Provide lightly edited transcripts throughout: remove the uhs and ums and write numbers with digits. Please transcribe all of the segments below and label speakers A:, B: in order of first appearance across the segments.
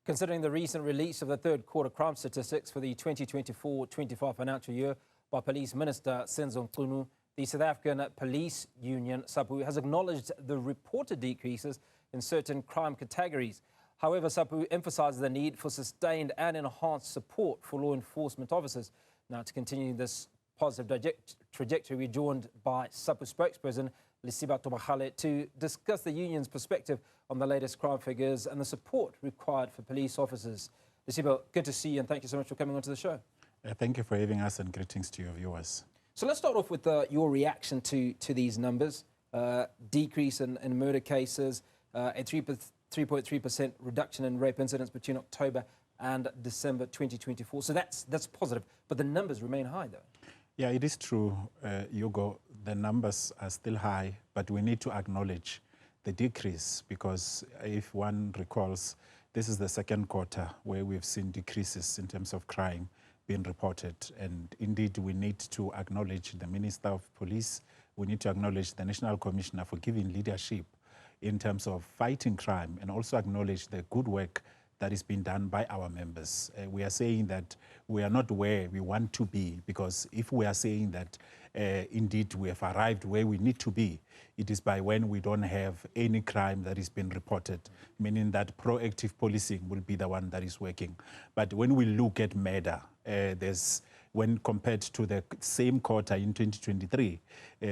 A: Considering the recent release of the third quarter crime statistics for the 2024-25 financial year by Police Minister Senzo Mchunu, the South African Police Union, SAPU, has acknowledged the reported decreases in certain crime categories. However, SAPU emphasizes the need for sustained and enhanced support for law enforcement officers. Now, to continue this positive trajectory, we're joined by SAPU Spokesperson Lesiba Thobakgale to discuss the union's perspective on the latest crime figures and the support required for police officers. Lesiba, good to see you and thank you so much for coming onto the show.
B: Thank you for having us and greetings to your viewers.
A: So let's start off with your reaction to these numbers. Decrease in murder cases, a 3.3% reduction in rape incidents between October and December 2024. So that's positive, but the numbers remain high though.
B: Yeah, it is true, Hugo. The numbers are still high, but we need to acknowledge the decrease because if one recalls, this is the second quarter where we've seen decreases in terms of crime being reported. And indeed, we need to acknowledge the Minister of Police. We need to acknowledge the National Commissioner for giving leadership in terms of fighting crime and also acknowledge the good work that is being done by our members. We are saying that we are not where we want to be because if we are saying that indeed we have arrived where we need to be, it is by when we don't have any crime that is being reported, meaning that proactive policing will be the one that is working. But when we look at murder, when compared to the same quarter in 2023,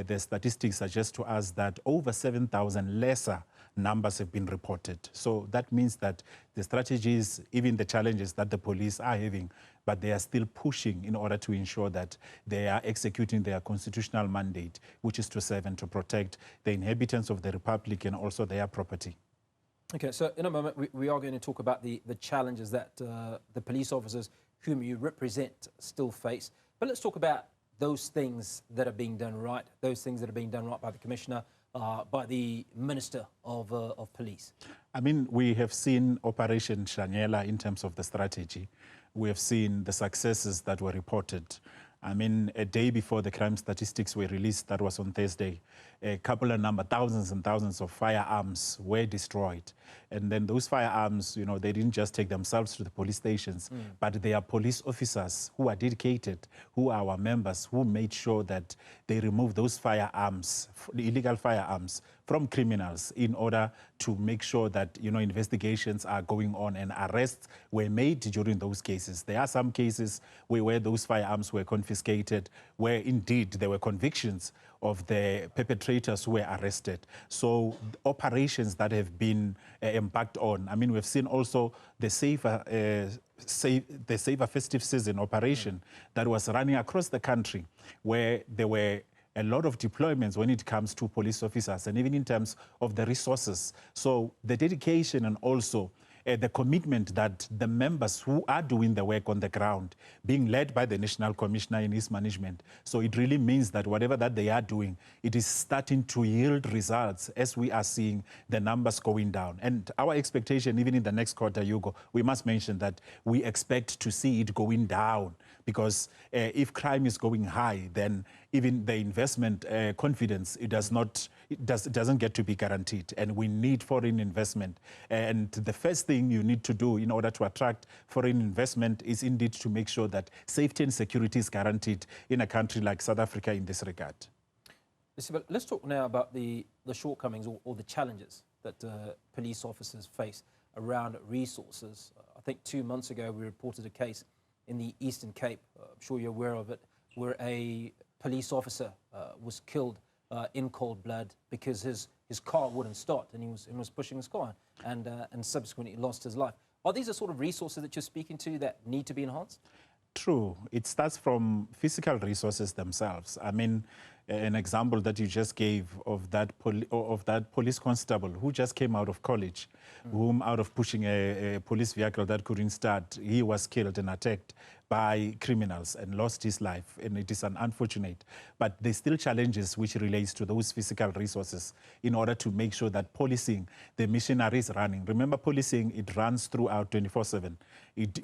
B: the statistics suggest to us that over 7,000 lesser numbers have been reported. So that means that the strategies, even the challenges that the police are having, but they are still pushing in order to ensure that they are executing their constitutional mandate, which is to serve and to protect the inhabitants of the Republic and also their property.
A: Okay, so in a moment, we are going to talk about the challenges that the police officers whom you represent still face. But let's talk about those things that are being done right, those things that are being done right by the Commissioner, by the Minister of Police.
B: I mean, we have seen Operation Shanyela in terms of the strategy. We have seen the successes that were reported. I mean, a day before the crime statistics were released, that was on Thursday, thousands and thousands of firearms were destroyed. And then those firearms, you know, they didn't just take themselves to the police stations, but they are police officers who are dedicated, who are our members, who made sure that they remove those firearms, illegal firearms, from criminals in order to make sure that, you know, investigations are going on and arrests were made during those cases. There are some cases where those firearms were confiscated, where indeed there were convictions of the perpetrators who were arrested. So operations that have been embarked on. I mean, we've seen also the safer festive season operation that was running across the country, where there were a lot of deployments when it comes to police officers and even in terms of the resources. So the dedication and also the commitment that the members who are doing the work on the ground, being led by the National Commissioner in his management. So it really means that whatever that they are doing, it is starting to yield results as we are seeing the numbers going down. And our expectation, even in the next quarter, Hugo, we must mention that we expect to see it going down because if crime is going high, then even the investment confidence, it doesn't get to be guaranteed. And we need foreign investment. And the first thing you need to do in order to attract foreign investment is indeed to make sure that safety and security is guaranteed in a country like South Africa in this regard.
A: Let's talk now about the shortcomings or the challenges that police officers face around resources. I think 2 months ago we reported a case in the Eastern Cape, I'm sure you're aware of it, where a police officer was killed in cold blood because his car wouldn't start and he was pushing his car and subsequently lost his life. Are these the sort of resources that you're speaking to that need to be enhanced?
B: True. It starts from physical resources themselves. I mean, an example that you just gave of that police constable who just came out of college, whom out of pushing a police vehicle that couldn't start, he was killed and attacked by criminals and lost his life, and it is unfortunate. But there's still challenges which relates to those physical resources in order to make sure that policing, the machinery is running. Remember, policing, it runs throughout 24/7.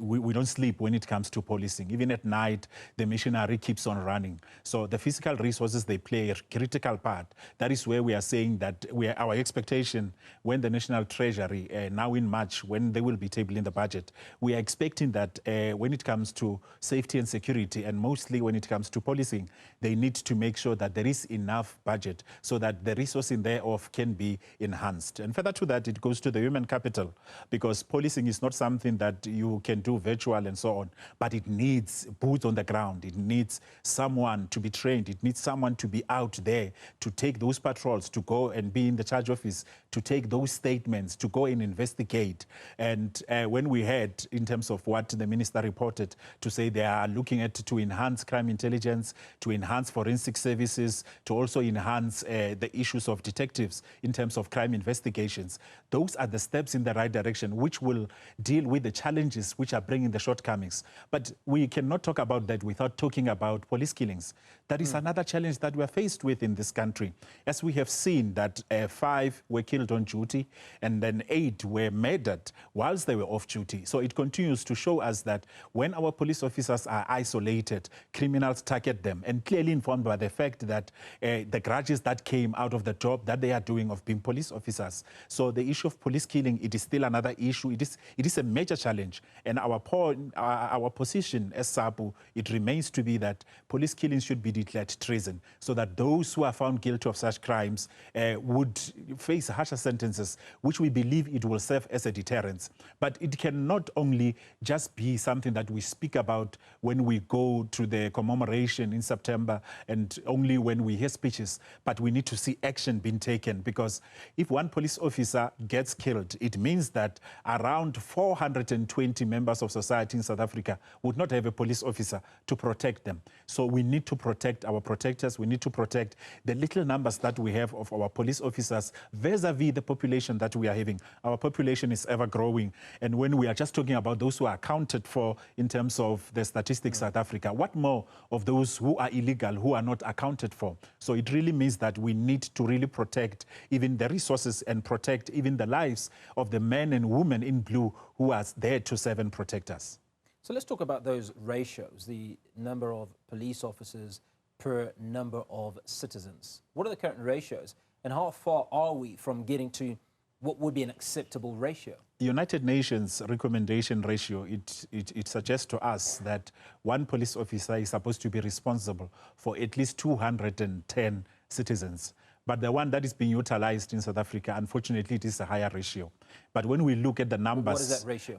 B: We don't sleep when it comes to policing. Even at night, the machinery keeps on running. So the physical resources, they play a critical part. That is where we are saying that our expectation when the National Treasury, now in March, when they will be tabling the budget, we are expecting that when it comes to safety and security, and mostly when it comes to policing, they need to make sure that there is enough budget so that the resourcing thereof can be enhanced. And further to that, it goes to the human capital, because policing is not something that you can do virtual and so on, but it needs boots on the ground. It needs someone to be trained. It needs someone to be out there to take those patrols, to go and be in the charge office, to take those statements, to go and investigate. And when we heard in terms of what the minister reported, to say they are looking at to enhance crime intelligence, to enhance forensic services, to also enhance the issues of detectives in terms of crime investigations. Those are the steps in the right direction, which will deal with the challenges which are bringing the shortcomings. But we cannot talk about that without talking about police killings. That is another challenge that we are faced with in this country. As we have seen that 5 were killed on duty and then 8 were murdered whilst they were off duty. So it continues to show us that when our police officers are isolated, criminals target them, and clearly informed by the fact that the grudges that came out of the job that they are doing of being police officers. So the issue of police killing, it is still another issue. It is a major challenge. And our position as SAPU, it remains to be that police killings should be declared treason, so that those who are found guilty of such crimes would face harsher sentences, which we believe it will serve as a deterrence. But it cannot only just be something that we speak about when we go to the commemoration in September and only when we hear speeches, but we need to see action being taken, because if one police officer gets killed, it means that around 420 members of society in South Africa would not have a police officer to protect them. So we need to protect our protectors. We need to protect the little numbers that we have of our police officers vis-a-vis the population that we are having. Our population is ever growing. And when we are just talking about those who are accounted for in terms of the statistics South Africa, what more of those who are illegal, who are not accounted for? So it really means that we need to really protect even the resources and protect even the lives of the men and women in blue who are there to serve and protect us.
A: So let's talk about those ratios, the number of police officers per number of citizens. What are the current ratios, and how far are we from getting to what would be an acceptable ratio?
B: The United Nations recommendation ratio, it suggests to us that one police officer is supposed to be responsible for at least 210 citizens. But the one that is being utilized in South Africa, unfortunately, it is a higher ratio. But when we look at the numbers...
A: What is that ratio?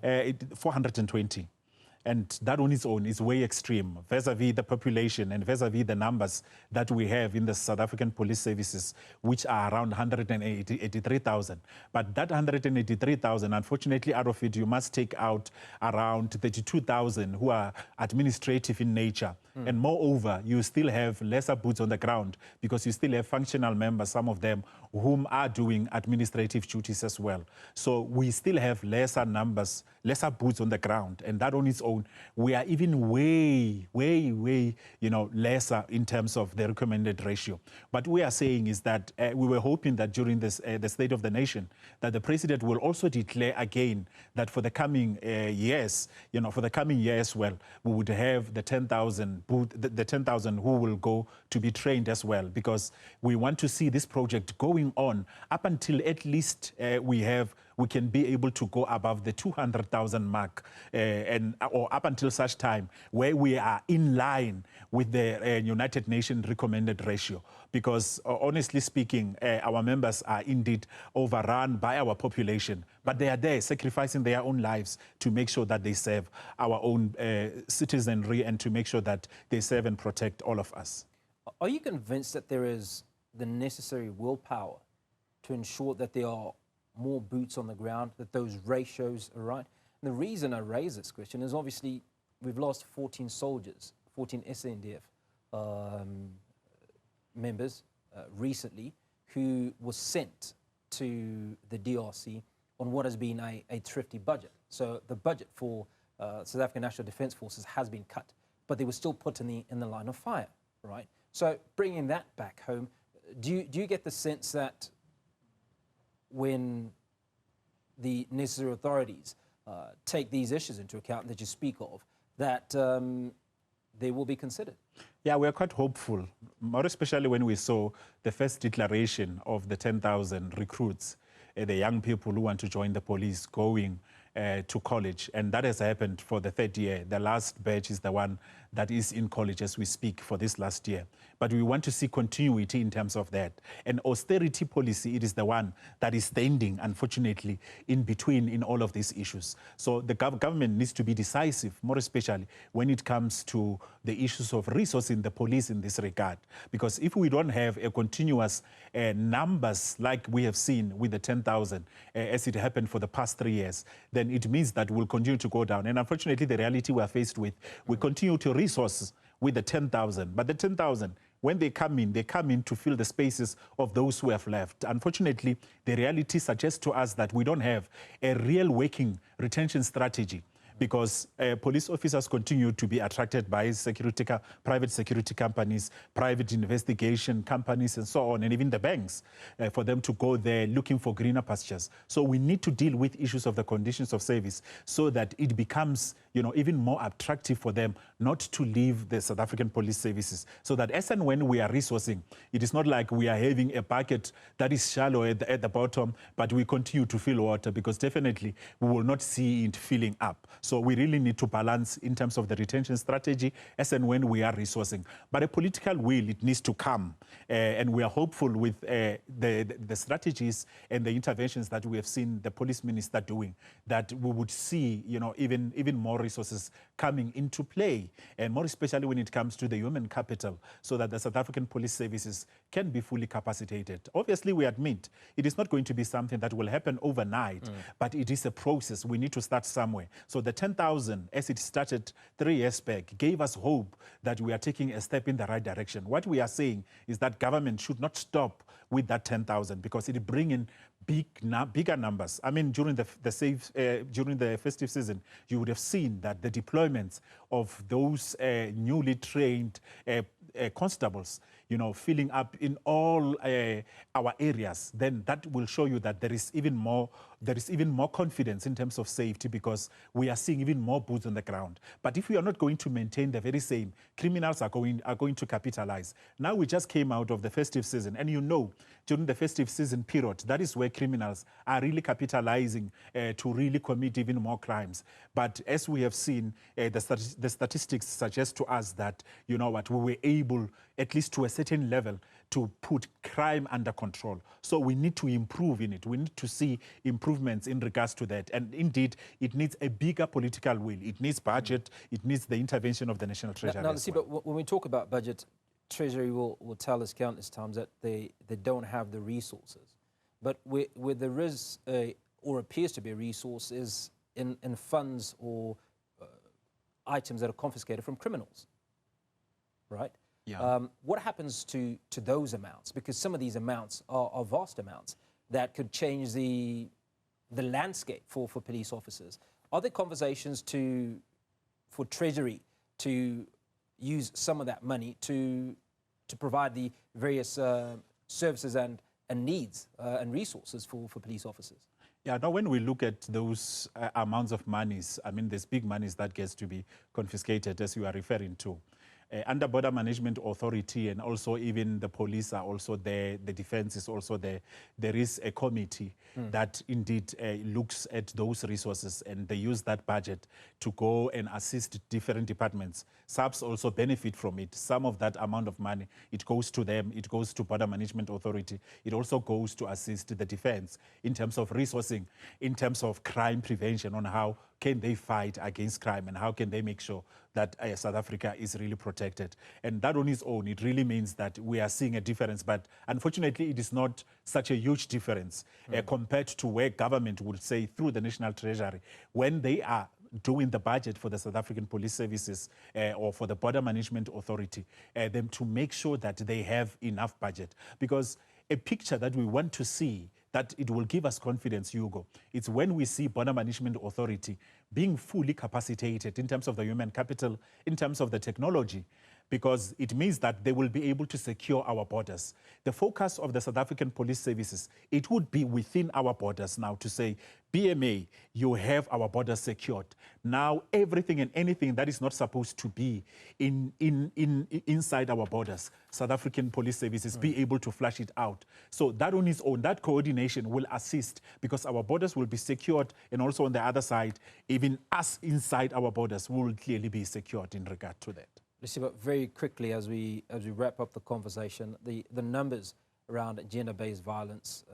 B: 420. And that on its own is way extreme vis-a-vis the population and vis-a-vis the numbers that we have in the South African police services, which are around 183,000. But that 183,000, unfortunately, out of it, you must take out around 32,000 who are administrative in nature. And moreover, you still have lesser boots on the ground, because you still have functional members, some of them, whom are doing administrative duties as well. So we still have lesser numbers, lesser boots on the ground, and that on its own, we are even way, lesser in terms of the recommended ratio. But we are saying is that we were hoping that during this, the State of the Nation, that the President will also declare again that for the coming years, for the coming year as well, we would have the 10,000 the 10,000 who will go to be trained as well, because we want to see this project going on up until at least we can be able to go above the 200,000 mark, or up until such time where we are in line with the United Nations recommended ratio. Because honestly speaking, our members are indeed overrun by our population, but they are there sacrificing their own lives to make sure that they serve our own citizenry and to make sure that they serve and protect all of us.
A: Are you convinced that there is the necessary willpower to ensure that there are more boots on the ground, that those ratios are right? And the reason I raise this question is obviously we've lost 14 soldiers, 14 SANDF members recently, who was sent to the DRC on what has been a thrifty budget. So the budget for South African National Defence Forces has been cut, but they were still put in the line of fire, right? So bringing that back home, do you get the sense that when the necessary authorities take these issues into account that you speak of, that they will be considered?
B: Yeah, we are quite hopeful, more especially when we saw the first declaration of the 10,000 recruits, the young people who want to join the police going to college. And that has happened for the third year. The last batch is the one that is in college as we speak for this last year. But we want to see continuity in terms of that. And austerity policy, it is the one that is standing, unfortunately, in between in all of these issues. So the government needs to be decisive, more especially when it comes to the issues of resourcing the police in this regard. Because if we don't have a continuous numbers like we have seen with the 10,000, as it happened for the past 3 years, then it means that we'll continue to go down. And unfortunately, the reality we're faced with, we continue to resource with the 10,000. But the 10,000, when they come in to fill the spaces of those who have left. Unfortunately, the reality suggests to us that we don't have a real working retention strategy, because police officers continue to be attracted by private security companies, private investigation companies, and so on, and even the banks, for them to go there looking for greener pastures. So we need to deal with issues of the conditions of service so that it becomes, even more attractive for them not to leave the South African police services. So that as and when we are resourcing, it is not like we are having a bucket that is shallow at the bottom, but we continue to fill water, because definitely we will not see it filling up. So we really need to balance in terms of the retention strategy as and when we are resourcing. But a political will, it needs to come. And we are hopeful with the strategies and the interventions that we have seen the police minister doing, that we would see, even more resources coming into play, and more especially when it comes to the human capital, so that the South African police services can be fully capacitated. Obviously, we admit it is not going to be something that will happen overnight, but it is a process. We need to start somewhere. So the 10,000, as it started 3 years back, gave us hope that we are taking a step in the right direction. What we are saying is that government should not stop with that 10,000, because it brings in bigger numbers. I mean, during the festive season, you would have seen that the deployments of those newly trained constables, filling up in all our areas, then that will show you that there is even more confidence in terms of safety, because we are seeing even more boots on the ground. But if we are not going to maintain the very same, criminals are going to capitalize. Now we just came out of the festive season, and during the festive season period, that is where criminals are really capitalizing to really commit even more crimes. But as we have seen, the statistics suggest to us that, we were able, at least to a certain level, to put crime under control. So we need to improve in it. We need to see improvements in regards to that. And indeed, it needs a bigger political will. It needs budget. It needs the intervention of the National Treasury.
A: Now, but when we talk about budget, Treasury will tell us countless times that they don't have the resources. But where there is or appears to be a resource is in funds or items that are confiscated from criminals, right?
B: Yeah.
A: What happens to those amounts? Because some of these amounts are vast amounts that could change the landscape for police officers. Are there conversations for Treasury to use some of that money to provide the various services and needs and resources for police officers?
B: Yeah, now when we look at those amounts of monies, I mean, there's big monies that gets to be confiscated, as you are referring to. Under Border Management Authority, and also even the police are also there, the defense is also there. There is a committee that indeed looks at those resources, and they use that budget to go and assist different departments. SAPs also benefit from it. Some of that amount of money, it goes to them, it goes to Border Management Authority. It also goes to assist the defense in terms of resourcing, in terms of crime prevention, on how can they fight against crime and how can they make sure that South Africa is really protected. And that on its own, it really means that we are seeing a difference. But unfortunately, it is not such a huge difference compared to where government would say through the National Treasury, when they are doing the budget for the South African Police Services or for the Border Management Authority, them to make sure that they have enough budget. Because a picture that we want to see that it will give us confidence, Hugo. It's when we see Border Management Authority being fully capacitated in terms of the human capital, in terms of the technology, because it means that they will be able to secure our borders. The focus of the South African Police Services, it would be within our borders now to say, BMA, you have our borders secured. Now, everything and anything that is not supposed to be inside our borders, South African Police Services be able to flush it out. So that on its own, that coordination will assist because our borders will be secured, and also on the other side, even us inside our borders will clearly be secured in regard to that.
A: Lesiba, very quickly as we wrap up the conversation, the numbers around gender-based violence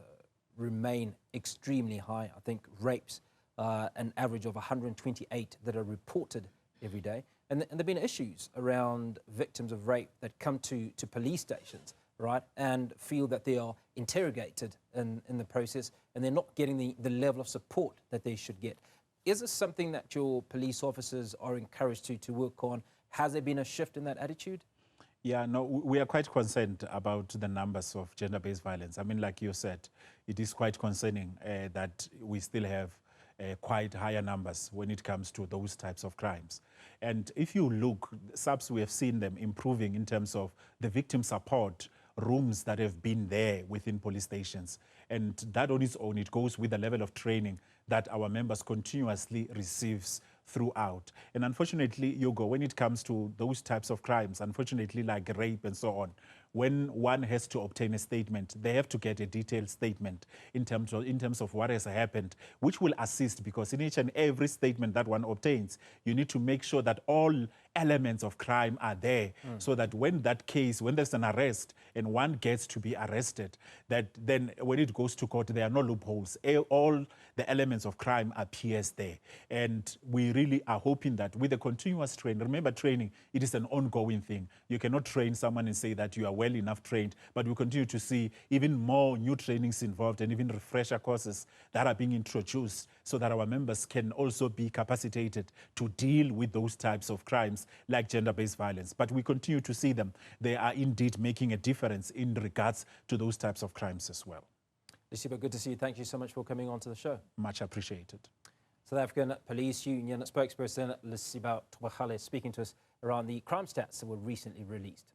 A: remain extremely high. I think rapes, an average of 128 that are reported every day. And there have been issues around victims of rape that come to police stations, right, and feel that they are interrogated in the process and they're not getting the level of support that they should get. Is this something that your police officers are encouraged to work on? Has there been a shift in that attitude?
B: Yeah, no, we are quite concerned about the numbers of gender-based violence. I mean, like you said, it is quite concerning that we still have quite higher numbers when it comes to those types of crimes. And if you look, SAPS, we have seen them improving in terms of the victim support rooms that have been there within police stations. And that on its own, it goes with the level of training that our members continuously receives throughout. And unfortunately, Hugo, when it comes to those types of crimes, unfortunately, like rape and so on, when one has to obtain a statement, they have to get a detailed statement in terms of what has happened, which will assist, because in each and every statement that one obtains, you need to make sure that all elements of crime are there, so that when there's an arrest and one gets to be arrested, that then when it goes to court, there are no loopholes. All the elements of crime appears there. And we really are hoping that with the continuous training, remember training, it is an ongoing thing. You cannot train someone and say that you are well enough trained, but we continue to see even more new trainings involved and even refresher courses that are being introduced so that our members can also be capacitated to deal with those types of crimes like gender-based violence. But we continue to see them. They are indeed making a difference in regards to those types of crimes as well.
A: Lesiba, good to see you. Thank you so much for coming on to the show.
B: Much appreciated.
A: South African Police Union spokesperson Lesiba Thobakgale speaking to us around the crime stats that were recently released.